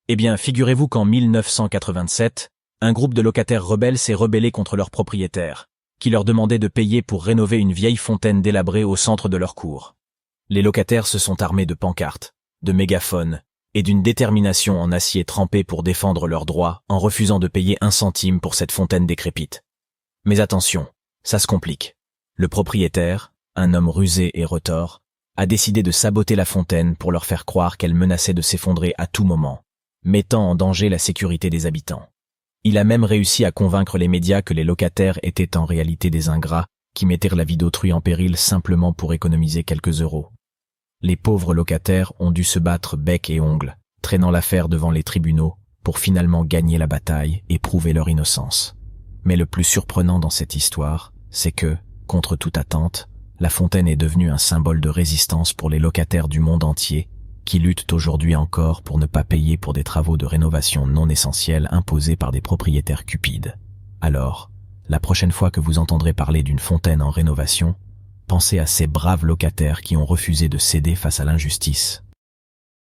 Eh bien, figurez-vous qu'en 1987, un groupe de locataires rebelles s'est rebellé contre leurs propriétaires, qui leur demandaient de payer pour rénover une vieille fontaine délabrée au centre de leur cour. Les locataires se sont armés de pancartes, de mégaphones et d'une détermination en acier trempé pour défendre leurs droits en refusant de payer 1 centime pour cette fontaine décrépite. Mais attention, ça se complique. Le propriétaire, un homme rusé et retors, a décidé de saboter la fontaine pour leur faire croire qu'elle menaçait de s'effondrer à tout moment, mettant en danger la sécurité des habitants. Il a même réussi à convaincre les médias que les locataires étaient en réalité des ingrats qui mettaient la vie d'autrui en péril simplement pour économiser quelques euros. Les pauvres locataires ont dû se battre bec et ongles, traînant l'affaire devant les tribunaux pour finalement gagner la bataille et prouver leur innocence. Mais le plus surprenant dans cette histoire, c'est que, contre toute attente, la fontaine est devenue un symbole de résistance pour les locataires du monde entier qui luttent aujourd'hui encore pour ne pas payer pour des travaux de rénovation non essentiels imposés par des propriétaires cupides. Alors, la prochaine fois que vous entendrez parler d'une fontaine en rénovation, pensez à ces braves locataires qui ont refusé de céder face à l'injustice.